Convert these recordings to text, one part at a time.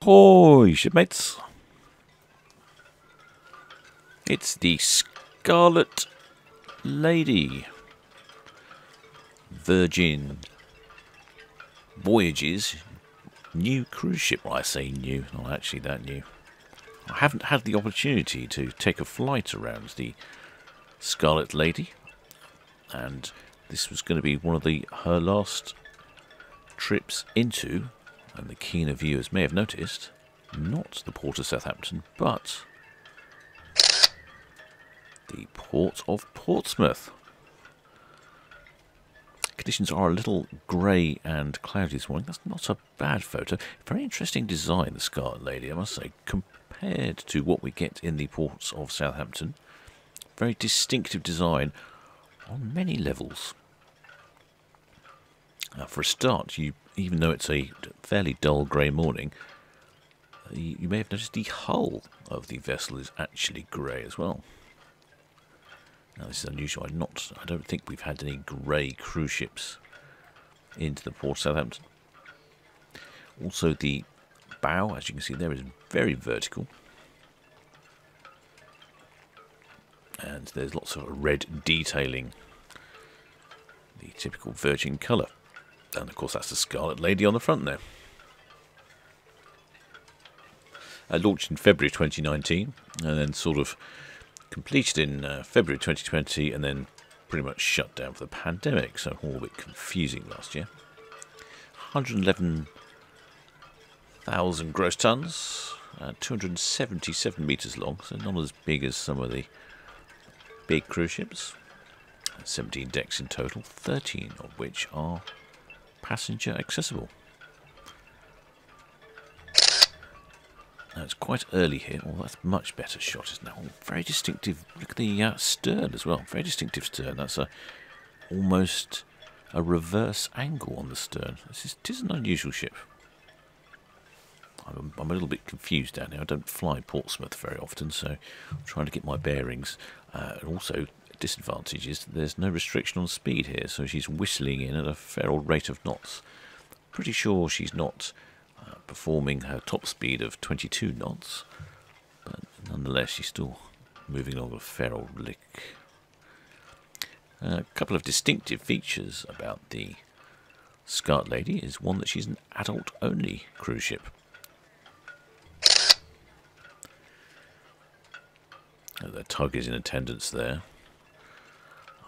Ahoy, shipmates! It's the Scarlet Lady. Virgin Voyages new cruise ship. Well, I say new, not actually that new. I haven't had the opportunity to take a flight around the Scarlet Lady, and this was going to be one of her last trips into, and the keener viewers may have noticed, not the port of Southampton, but the port of Portsmouth. Conditions are a little grey and cloudy this morning. That's not a bad photo. Very interesting design, the Scarlet Lady, I must say, compared to what we get in the ports of Southampton. Very distinctive design on many levels. For a start, even though it's a fairly dull grey morning, you may have noticed the hull of the vessel is actually grey as well. Now, this is unusual. I don't think we've had any grey cruise ships into the port of Southampton. Also, the bow, as you can see there, is very vertical. And there's lots of red detailing, the typical Virgin colour. And of course, that's the Scarlet Lady on the front there. Launched in February 2019, and then sort of completed in February 2020, and then pretty much shut down for the pandemic, so all a bit confusing last year. 111,000 gross tons, 277 metres long, so not as big as some of the big cruise ships. 17 decks in total, 13 of which are passenger accessible. Now, it's quite early here. Well, that's much better shot, isn't it? Oh, very distinctive. Look at the stern as well. Very distinctive stern. That's almost a reverse angle on the stern. This is an unusual ship. I'm a little bit confused down here. I don't fly Portsmouth very often, so I'm trying to get my bearings. And also, disadvantage is that there's no restriction on speed here, so she's whistling in at a fair old rate of knots. Pretty sure she's not performing her top speed of 22 knots, but nonetheless she's still moving along a fair old lick. A couple of distinctive features about the Scarlet Lady is one that she's an adult-only cruise ship. The tug is in attendance there.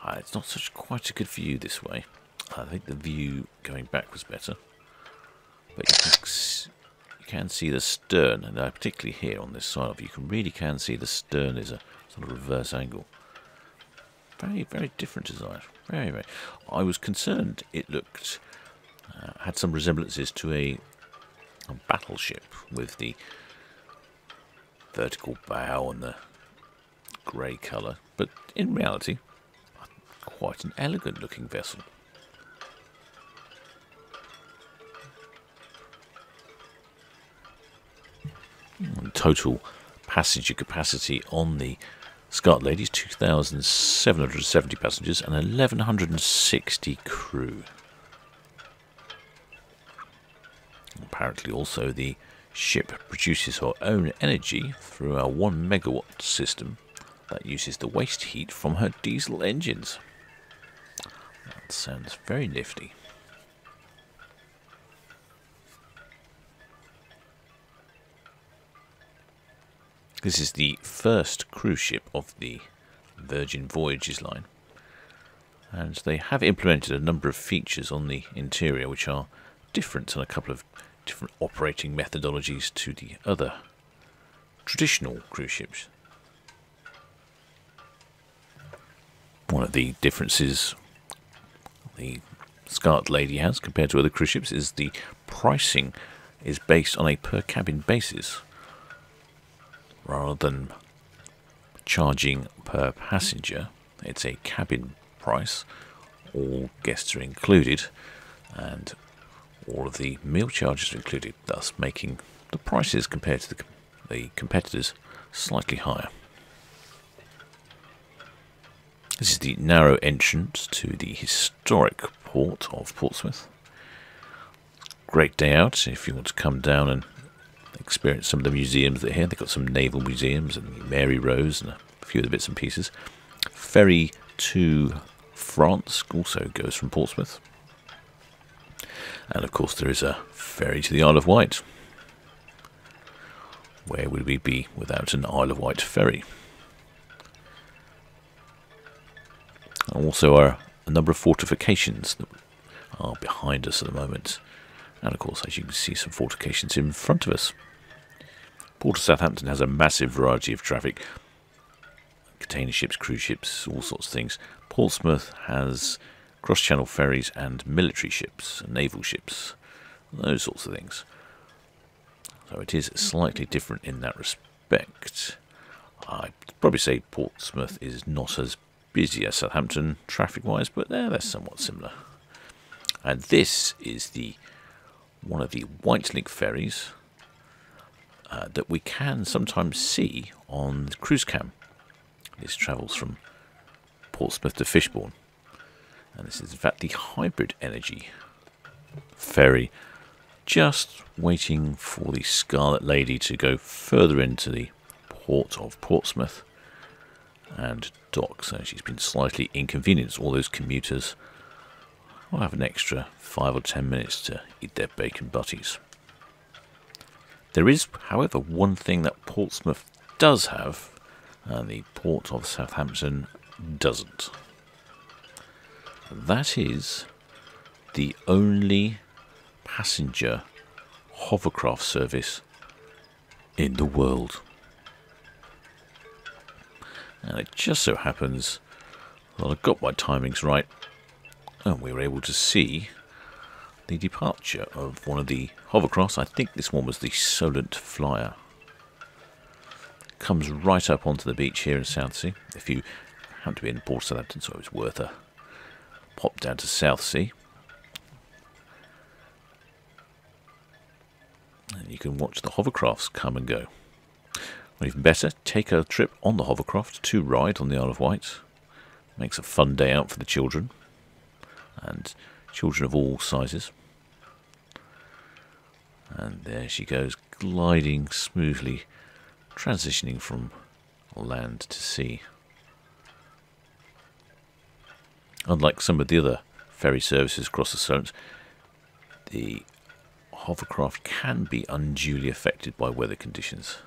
It's not quite a good view this way. I think the view going back was better. But you can see the stern, and particularly here on this side of you, really can see the stern is a sort of reverse angle. Very, very different design. Very, very. I was concerned it looked, had some resemblances to a battleship with the vertical bow and the grey colour, but in reality, quite an elegant looking vessel. Total passenger capacity on the Scarlet Lady is 2,770 passengers and 1,160 crew. Apparently also the ship produces her own energy through a 1 megawatt system that uses the waste heat from her diesel engines. That sounds very nifty. This is the first cruise ship of the Virgin Voyages line, and they have implemented a number of features on the interior which are different, and a couple of different operating methodologies to the other traditional cruise ships. One of the differences the Scarlet Lady has compared to other cruise ships is the pricing is based on a per cabin basis, rather than charging per passenger. It's a cabin price. All guests are included, and all of the meal charges are included, thus making the prices compared to the competitors slightly higher. This is the narrow entrance to the historic port of Portsmouth. Great day out if you want to come down and experience some of the museums that are here. They've got some naval museums and Mary Rose and a few of the bits and pieces. Ferry to France also goes from Portsmouth. And of course there is a ferry to the Isle of Wight. Where would we be without an Isle of Wight ferry? And also are a number of fortifications that are behind us at the moment. And of course, as you can see, some fortifications in front of us. Port of Southampton has a massive variety of traffic. Container ships, cruise ships, all sorts of things. Portsmouth has cross-channel ferries and military ships, and naval ships, those sorts of things. So it is slightly different in that respect. I'd probably say Portsmouth is not as busy as Southampton traffic-wise, but they're somewhat similar. And this is one of the White Link ferries that we can sometimes see on the cruise cam. This travels from Portsmouth to Fishbourne. And this is in fact the hybrid energy ferry, just waiting for the Scarlet Lady to go further into the port of Portsmouth and dock. So she's been slightly inconvenienced. All those commuters will have an extra 5 or 10 minutes to eat their bacon butties. There is, however, one thing that Portsmouth does have, and the port of Southampton doesn't. That is the only passenger hovercraft service in the world. And it just so happens that I got my timings right, and we were able to see the departure of one of the hovercrafts. I think this one was the Solent Flyer. Comes right up onto the beach here in Southsea. If you happen to be in Port Southampton, so it was worth a pop down to Southsea. And you can watch the hovercrafts come and go. Or even better, take a trip on the hovercraft to ride on the Isle of Wight. Makes a fun day out for the children. And children of all sizes. And there she goes, gliding smoothly, transitioning from land to sea. Unlike some of the other ferry services across the Solent, the hovercraft can be unduly affected by weather conditions.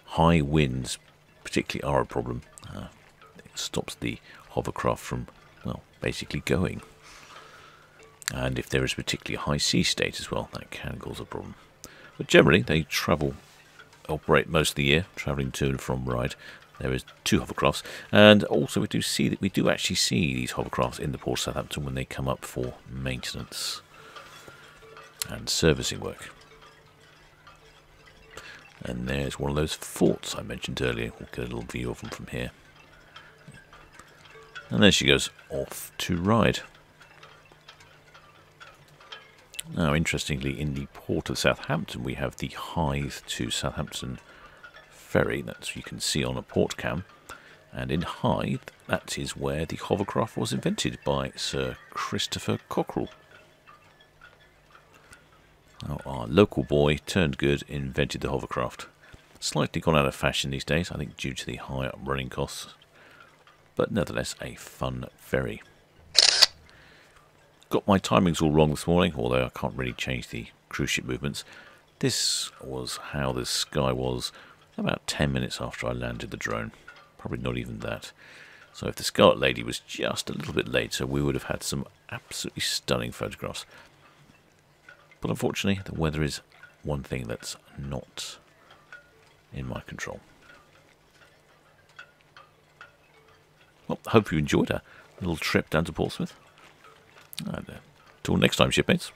High winds particularly are a problem. It stops the hovercraft from, well, basically going. And if there is a particularly high sea state as well, that can cause a problem. But generally, they operate most of the year, travelling to and from Ryde. There is 2 hovercrafts, and also we do actually see these hovercrafts in the Port of Southampton when they come up for maintenance and servicing work. And there's one of those forts I mentioned earlier. We'll get a little view of them from here. And there she goes off to Ryde. Now, interestingly, in the Port of Southampton, we have the Hythe to Southampton ferry that you can see on a port cam. And in Hythe, that is where the hovercraft was invented by Sir Christopher Cockerell. Now, our local boy turned good, invented the hovercraft. Slightly gone out of fashion these days, I think due to the high running costs. But nevertheless, a fun ferry. Got my timings all wrong this morning, although I can't really change the cruise ship movements. This was how the sky was about 10 minutes after I landed the drone. Probably not even that. So if the Scarlet Lady was just a little bit later, we would have had some absolutely stunning photographs. But unfortunately, the weather is one thing that's not in my control. Well, I hope you enjoyed a little trip down to Portsmouth. And until next time, shipmates.